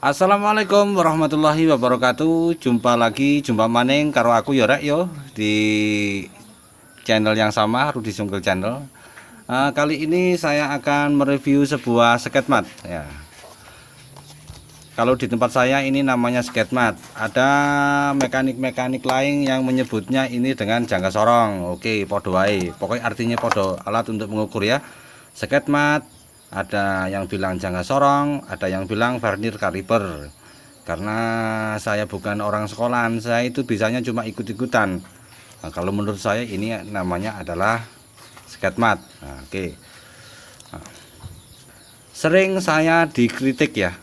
Assalamualaikum warahmatullahi wabarakatuh. Jumpa maning karo aku ya rek yo di channel yang sama, Rudi Sungkel Channel. Kali ini saya akan mereview sebuah sketmat ya. Kalau di tempat saya ini namanya sketmat. Ada mekanik-mekanik lain yang menyebutnya ini dengan jangka sorong. Oke, podo wae. Pokoknya artinya podo, alat untuk mengukur ya. Sketmat. Ada yang bilang jangka sorong, ada yang bilang vernier kaliper. Karena saya bukan orang sekolahan, saya itu bisanya cuma ikut-ikutan. Nah, kalau menurut saya ini namanya adalah sketmat. Nah, oke. Nah, sering saya dikritik ya,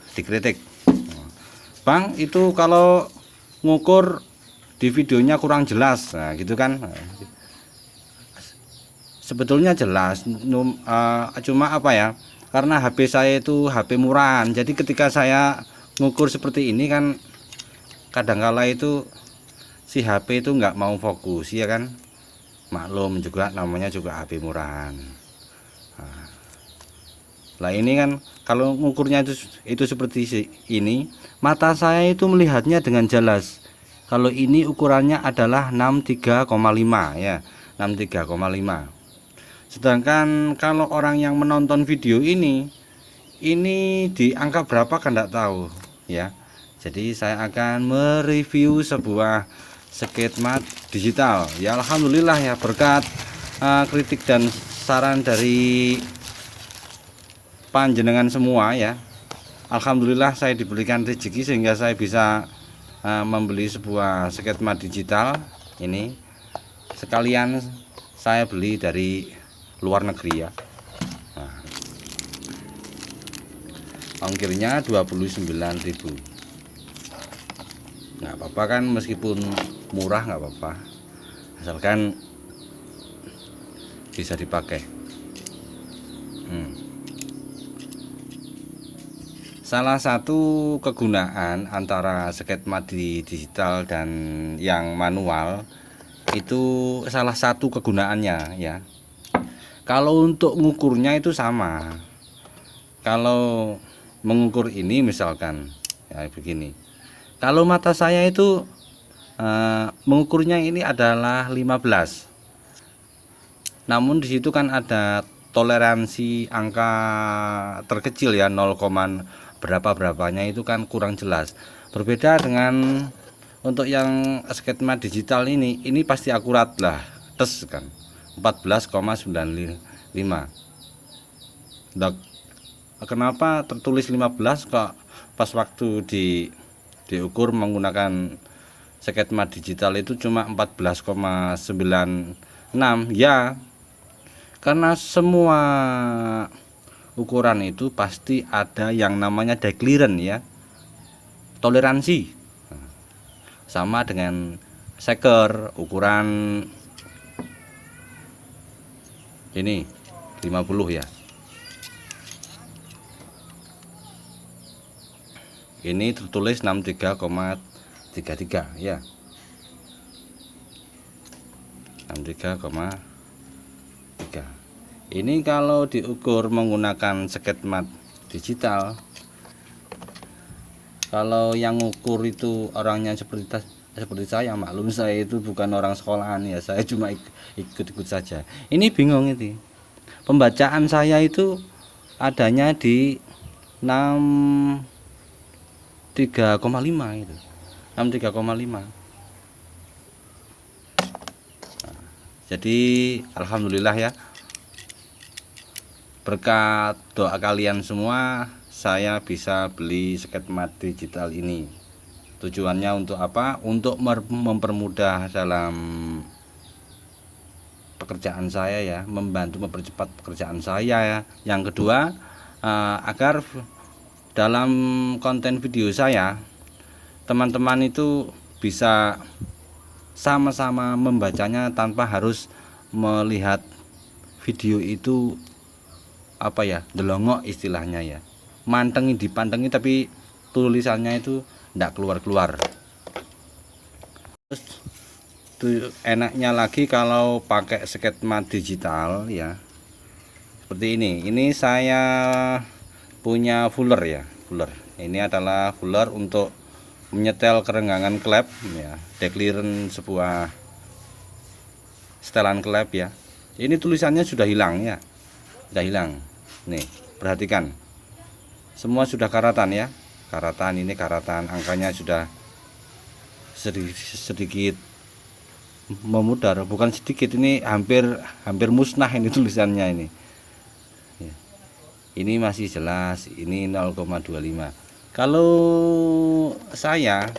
Bang, itu kalau ngukur di videonya kurang jelas. Nah, gitu kan. Sebetulnya jelas, cuma apa ya? Karena HP saya itu HP murahan, jadi ketika saya ngukur seperti ini kan kadangkala itu si HP itu nggak mau fokus ya kan, maklum juga namanya juga HP murahan. Nah ini kan kalau ngukurnya itu seperti ini, mata saya itu melihatnya dengan jelas. Kalau ini ukurannya adalah 63,5 ya, 63,5. Sedangkan kalau orang yang menonton video ini di angka berapa kan tidak tahu ya. Jadi saya akan mereview sebuah sketmat digital ya. Alhamdulillah ya, berkat kritik dan saran dari panjenengan semua ya. Alhamdulillah saya diberikan rezeki sehingga saya bisa membeli sebuah sketmat digital ini. Sekalian saya beli dari luar negeri ya. Nah, ongkirnya 29.000. nggak apa-apa kan, meskipun murah nggak apa-apa, asalkan bisa dipakai. Salah satu kegunaan antara sketmat di digital dan yang manual itu, salah satu kegunaannya ya, kalau untuk mengukurnya itu sama. Kalau mengukur ini misalkan ya begini, kalau mata saya itu mengukurnya ini adalah 15. Namun di situ kan ada toleransi angka terkecil ya, 0, berapa-berapanya itu kan kurang jelas. Berbeda dengan untuk yang sketmat digital ini pasti akurat lah, tes kan 14,95. Nah, kenapa tertulis 15 kok pas waktu diukur menggunakan sketmat digital itu cuma 14,96 ya? Karena semua ukuran itu pasti ada yang namanya declearance ya, toleransi. Sama dengan seker ukuran ini 50 ya. Ini tertulis 63,33 ya. 63,3. Ini kalau diukur menggunakan sketmat digital, kalau yang ngukur itu orangnya seperti saya, maklum saya itu bukan orang sekolahan ya, saya cuma ikut-ikut saja. Ini bingung itu. Pembacaan saya itu adanya di 63,5 itu. 63,5. Jadi alhamdulillah ya, berkat doa kalian semua saya bisa beli sketmat digital ini. Tujuannya untuk apa? Untuk mempermudah dalam pekerjaan saya ya, membantu mempercepat pekerjaan saya ya. Yang kedua, agar dalam konten video saya teman-teman itu bisa sama-sama membacanya tanpa harus melihat video itu apa ya, delongok istilahnya ya, mantengin dipantengi tapi tulisannya itu tidak keluar-keluar. Terus enaknya lagi kalau pakai sketmat digital ya, seperti ini saya punya fuller ya, fuller. Ini adalah fuller untuk menyetel kerenggangan klep ya, dekliren sebuah setelan klep ya. Ini tulisannya sudah hilang ya, sudah hilang. Nih, perhatikan, semua sudah karatan ya, karatan. Ini karatan, angkanya sudah sedikit memudar, bukan sedikit, ini hampir musnah ini tulisannya ini. Ini masih jelas, ini 0,25. Kalau saya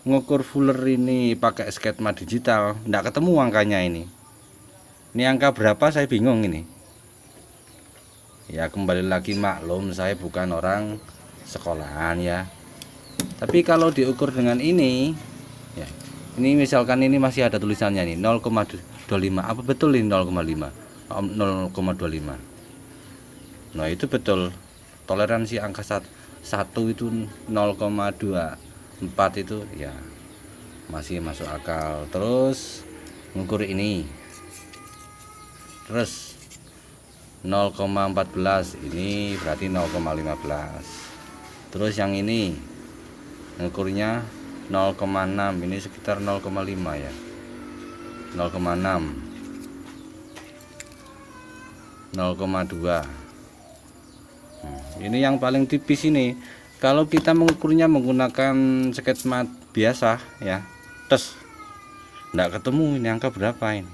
ngukur fuller ini pakai sketma digital, enggak ketemu angkanya ini. Ini angka berapa saya bingung ini. Ya kembali lagi, maklum saya bukan orang sekolahan ya. Tapi kalau diukur dengan ini ya, ini misalkan ini masih ada tulisannya nih 0,25. Apa betul ini 0,5? 0,25. Nah itu betul, toleransi angka 1 itu 0,24 itu ya masih masuk akal. Terus mengukur ini, terus 0,14 ini berarti 0,15. Terus yang ini mengukurnya 0,6, ini sekitar 0,5 ya, 0,6, 0,2. Ini yang paling tipis ini. Kalau kita mengukurnya menggunakan sketma biasa ya, tes enggak ketemu ini angka berapa ini.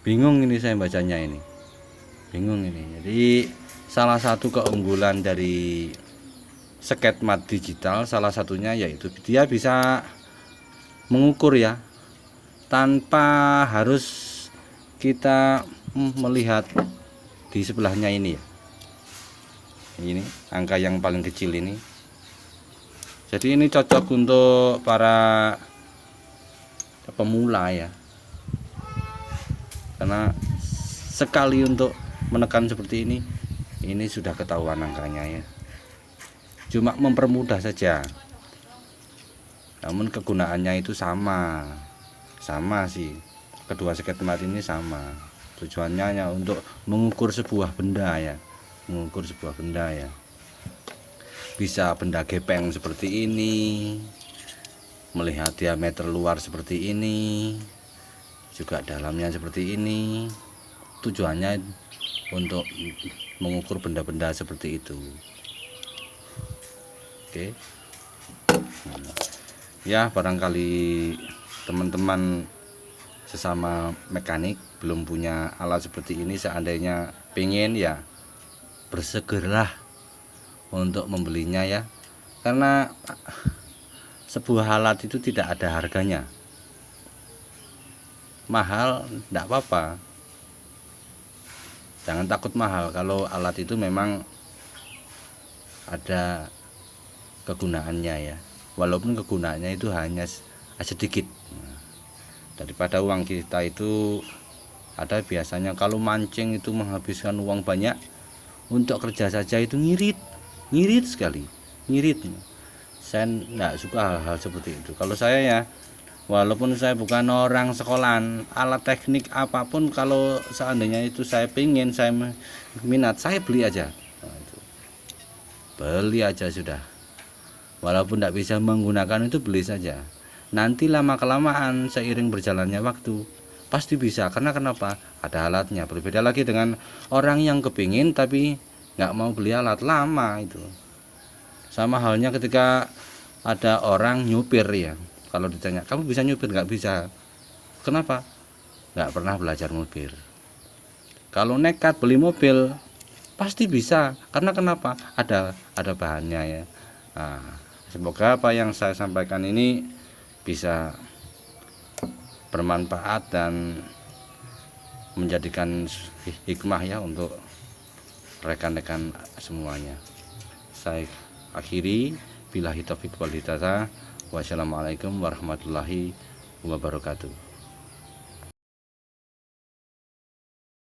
Bingung ini saya bacanya ini. Bingung ini. Jadi salah satu keunggulan dari sketma digital, salah satunya yaitu dia bisa mengukur ya, tanpa harus kita melihat di sebelahnya ini ya. Ini angka yang paling kecil ini. Jadi ini cocok untuk para pemula ya, karena sekali untuk menekan seperti ini sudah ketahuan angkanya ya. Cuma mempermudah saja, namun kegunaannya itu sama sih. Kedua sketma ini sama, tujuannya hanya untuk mengukur sebuah benda ya, mengukur sebuah benda ya. Bisa benda gepeng seperti ini, melihat diameter luar seperti ini, juga dalamnya seperti ini. Tujuannya untuk mengukur benda-benda seperti itu. Oke. Ya, barangkali teman-teman sesama mekanik belum punya alat seperti ini, seandainya pengen ya bersegeralah untuk membelinya ya, karena sebuah alat itu tidak ada harganya. Mahal tidak apa-apa, jangan takut mahal kalau alat itu memang ada kegunaannya ya, walaupun kegunaannya itu hanya sedikit. Daripada uang kita itu ada biasanya kalau mancing itu menghabiskan uang banyak, untuk kerja saja itu ngirit sekali, ngirit. Saya tidak suka hal-hal seperti itu. Kalau saya ya, walaupun saya bukan orang sekolahan, alat teknik apapun kalau seandainya itu saya pengen, saya minat, saya beli aja. Nah, itu. Beli aja sudah. Walaupun tidak bisa menggunakan itu, beli saja. Nanti lama-kelamaan seiring berjalannya waktu pasti bisa, karena kenapa? Ada alatnya. Berbeda lagi dengan orang yang kepingin tapi nggak mau beli alat, lama itu. Sama halnya ketika ada orang nyupir ya, kalau ditanya kamu bisa nyupir, nggak bisa. Kenapa? Nggak pernah belajar mobil. Kalau nekat beli mobil pasti bisa, karena kenapa? Ada bahannya ya. Nah, semoga apa yang saya sampaikan ini bisa bermanfaat dan menjadikan hikmah ya untuk rekan-rekan semuanya. Saya akhiri, billahi taufiq wal hidayah. Wassalamualaikum warahmatullahi wabarakatuh.